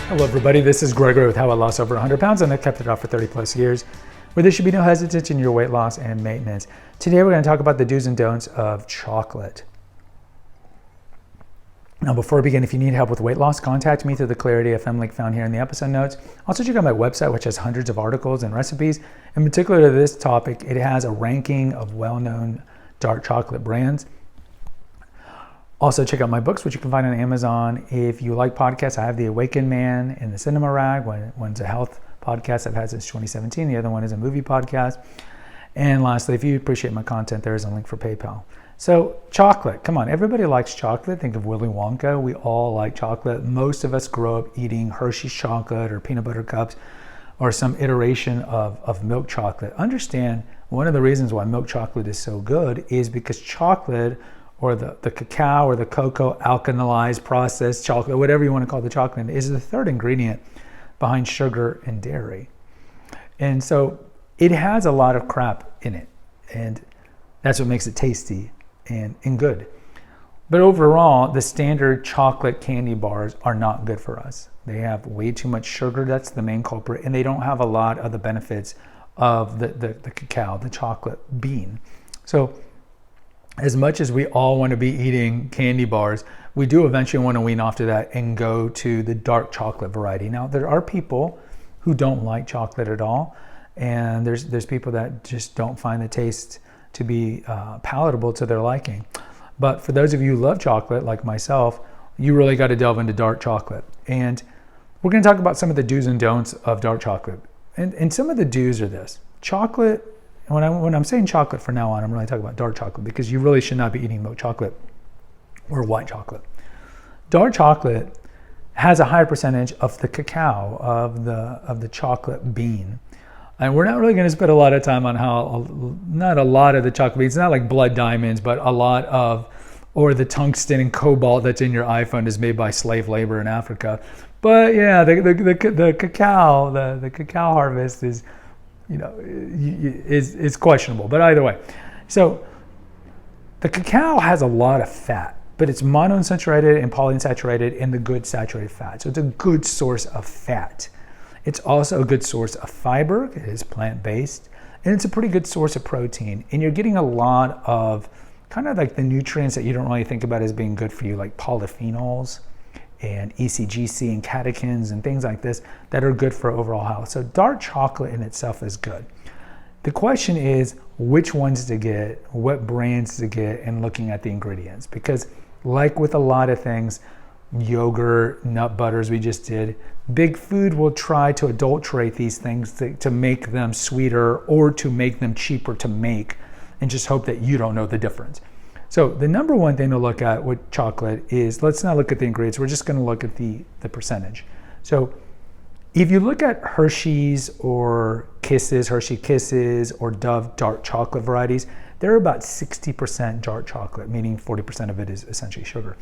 Hello everybody, this is Gregory with How I Lost Over 100 Pounds and I've kept it off for 30 plus years, where there should be no hesitancy in your weight loss and maintenance. Today we're going to talk about the do's and don'ts of chocolate. Now before we begin, if you need help with weight loss, contact me through the Clarity FM link found here in the episode notes. Also check out my website, which has hundreds of articles and recipes. In particular to this topic, it has a ranking of well-known dark chocolate brands. Also, check out my books, which you can find on Amazon. If you like podcasts, I have The Awakened Man and The Cinema Rag. One's a health podcast I've had since 2017. The other one is a movie podcast. And lastly, if you appreciate my content, there is a link for PayPal. So, chocolate. Come on, everybody likes chocolate. Think of Willy Wonka. We all like chocolate. Most of us grow up eating Hershey's chocolate or peanut butter cups or some iteration of milk chocolate. Understand, one of the reasons why milk chocolate is so good is because chocolate, or the cacao or the cocoa alkalized processed chocolate, whatever you want to call the chocolate, is the third ingredient behind sugar and dairy. And so it has a lot of crap in it, and that's what makes it tasty and good. But overall, the standard chocolate candy bars are not good for us. They have way too much sugar, that's the main culprit, and they don't have a lot of the benefits of the cacao, the chocolate bean. So as much as we all want to be eating candy bars, we do eventually want to wean off to that and go to the dark chocolate variety. Now, there are people who don't like chocolate at all, and there's people that just don't find the taste to be palatable to their liking. But for those of you who love chocolate, like myself, you really got to delve into dark chocolate. And we're going to talk about some of the do's and don'ts of dark chocolate. And some of the do's are this. Chocolate, when I'm saying chocolate from now on, I'm really talking about dark chocolate, because you really should not be eating milk chocolate or white chocolate. Dark chocolate has a higher percentage of the cacao, of the chocolate bean. And we're not really going to spend a lot of time on how, not a lot of the chocolate beans, not like blood diamonds, but a lot of, or the tungsten and cobalt that's in your iPhone is made by slave labor in Africa. But yeah, the cacao harvest is, is questionable. But either way, so the cacao has a lot of fat, but it's monounsaturated and polyunsaturated and the good saturated fat. So it's a good source of fat. It's also a good source of fiber. It is plant-based, and it's a pretty good source of protein. And you're getting a lot of kind of like the nutrients that you don't really think about as being good for you, like polyphenols and ECGC and catechins and things like this that are good for overall health. So dark chocolate in itself is good. The question is which ones to get, what brands to get, and looking at the ingredients. Because like with a lot of things, yogurt, nut butters we just did, big food will try to adulterate these things to make them sweeter or to make them cheaper to make, and just hope that you don't know the difference. So the number one thing to look at with chocolate is, let's not look at the ingredients, we're just going to look at the percentage. So if you look at Hershey's or Kisses, Hershey Kisses or Dove dark chocolate varieties, they're about 60% dark chocolate, meaning 40% of it is essentially sugar.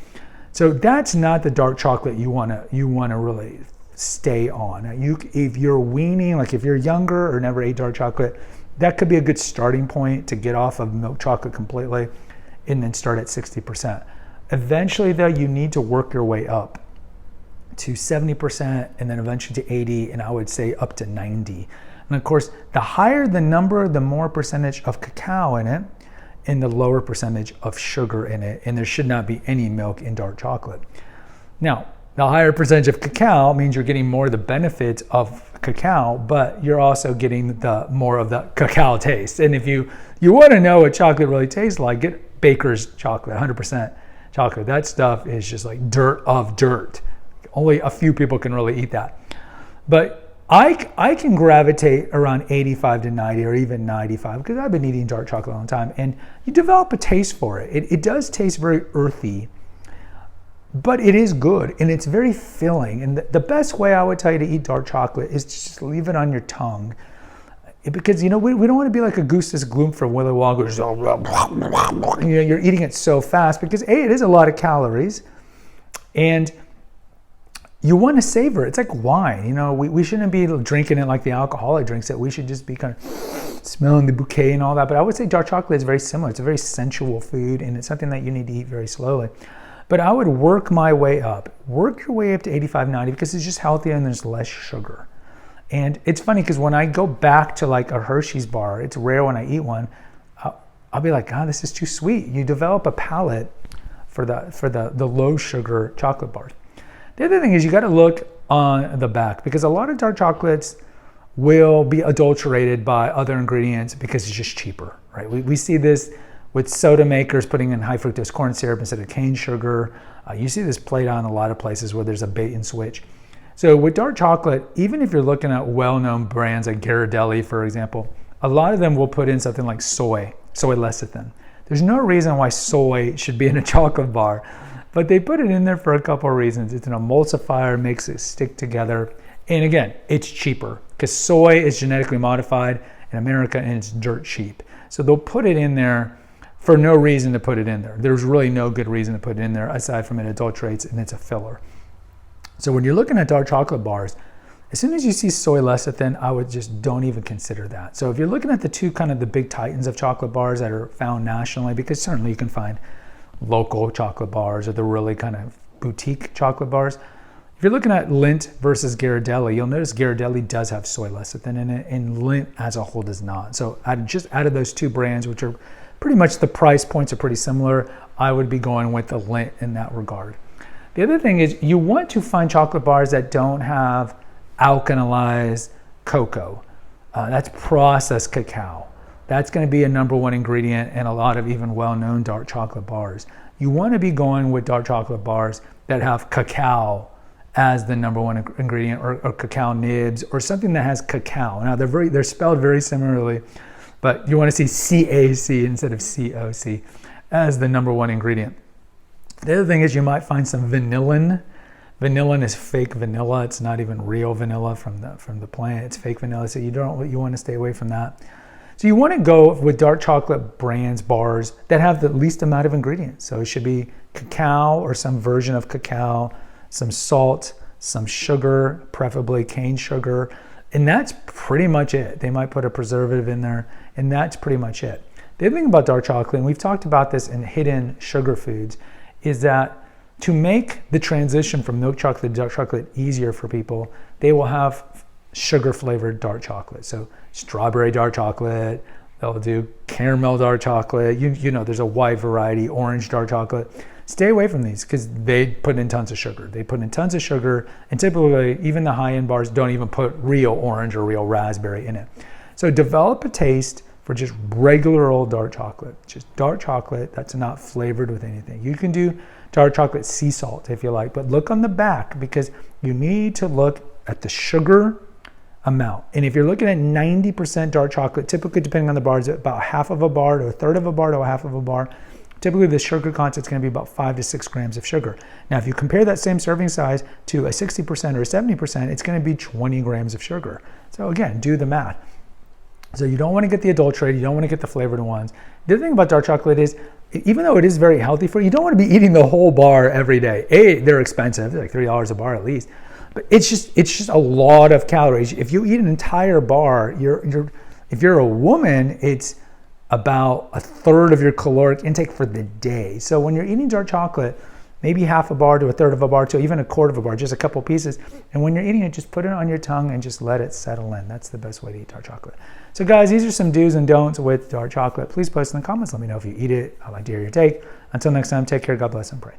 So that's not the dark chocolate you want to really stay on. If you're weaning, like if you're younger or never ate dark chocolate, that could be a good starting point to get off of milk chocolate completely and then start at 60%. Eventually though, you need to work your way up to 70% and then eventually to 80, and I would say up to 90. And of course, the higher the number, the more percentage of cacao in it and the lower percentage of sugar in it, and there should not be any milk in dark chocolate. Now, the higher percentage of cacao means you're getting more of the benefits of cacao, but you're also getting the more of the cacao taste. And if you want to know what chocolate really tastes like, get Baker's chocolate, 100% chocolate. That stuff is just like dirt of dirt. Only a few people can really eat that. But I can gravitate around 85 to 90 or even 95 because I've been eating dark chocolate a long time, and you develop a taste for it. It does taste very earthy, but it is good and it's very filling. And the best way I would tell you to eat dark chocolate is to just leave it on your tongue. Because we don't want to be like Augustus Gloop from Willy Wonka. You're eating it so fast because it is a lot of calories, and you want to savor it. It's like wine. We shouldn't be drinking it like the alcoholic drinks it. We should just be kind of smelling the bouquet and all that. But I would say dark chocolate is very similar. It's a very sensual food, and it's something that you need to eat very slowly. But I would work my way up. Work your way up to 85, 90 because it's just healthier and there's less sugar. And it's funny because when I go back to like a Hershey's bar, it's rare when I eat one, I'll be like, God, this is too sweet. You develop a palate for the low sugar chocolate bars. The other thing is you got to look on the back because a lot of dark chocolates will be adulterated by other ingredients because it's just cheaper, right? We see this with soda makers putting in high fructose corn syrup instead of cane sugar. You see this played out in a lot of places where there's a bait and switch. So with dark chocolate, even if you're looking at well-known brands like Ghirardelli, for example, a lot of them will put in something like soy lecithin. There's no reason why soy should be in a chocolate bar, but they put it in there for a couple of reasons. It's an emulsifier, makes it stick together. And again, it's cheaper because soy is genetically modified in America and it's dirt cheap. So they'll put it in there for no reason to put it in there. There's really no good reason to put it in there aside from it adulterates and it's a filler. So when you're looking at dark chocolate bars, as soon as you see soy lecithin, I would just don't even consider that. So if you're looking at the two kind of the big titans of chocolate bars that are found nationally, because certainly you can find local chocolate bars or the really kind of boutique chocolate bars. If you're looking at Lindt versus Ghirardelli, you'll notice Ghirardelli does have soy lecithin in it and Lindt as a whole does not. So out of those two brands, which are pretty much the price points are pretty similar, I would be going with the Lindt in that regard. The other thing is you want to find chocolate bars that don't have alkalized cocoa. That's processed cacao. That's going to be a number one ingredient in a lot of even well-known dark chocolate bars. You want to be going with dark chocolate bars that have cacao as the number one ingredient, or cacao nibs, or something that has cacao. Now they're spelled very similarly, but you want to see CAC instead of COC as the number one ingredient. The other thing is you might find some vanillin. Vanillin is fake vanilla. It's not even real vanilla from the plant. It's fake vanilla, so you want to stay away from that. So you want to go with dark chocolate brands, bars that have the least amount of ingredients. So it should be cacao or some version of cacao, some salt, some sugar, preferably cane sugar, and that's pretty much it. They might put a preservative in there, and that's pretty much it. The other thing about dark chocolate, and we've talked about this in hidden sugar foods, is that to make the transition from milk chocolate to dark chocolate easier for people, they will have sugar flavored dark chocolate. So strawberry dark chocolate, they'll do caramel dark chocolate, you know, there's a wide variety, orange dark chocolate. Stay away from these because they put in tons of sugar. They put in tons of sugar, and typically even the high-end bars don't even put real orange or real raspberry in it. So develop a taste for just regular old dark chocolate, just dark chocolate that's not flavored with anything. You can do dark chocolate sea salt if you like, but look on the back because you need to look at the sugar amount. And if you're looking at 90% dark chocolate, typically depending on the bars, about half of a bar to a third of a bar to a half of a bar, typically the sugar content is going to be about 5 to 6 grams of sugar. Now, if you compare that same serving size to a 60% or a 70%, it's going to be 20 grams of sugar. So again, do the math. So you don't want to get the adulterated, you don't want to get the flavored ones. The other thing about dark chocolate is, even though it is very healthy for you, you don't want to be eating the whole bar every day. They're expensive, they're like $3 a bar at least. But it's just a lot of calories. If you eat an entire bar, if you're a woman, it's about a third of your caloric intake for the day. So when you're eating dark chocolate, maybe half a bar to a third of a bar to even a quarter of a bar, just a couple pieces. And when you're eating it, just put it on your tongue and just let it settle in. That's the best way to eat dark chocolate. So guys, these are some do's and don'ts with dark chocolate. Please post in the comments. Let me know if you eat it. I'd like to hear your take. Until next time, take care. God bless and pray.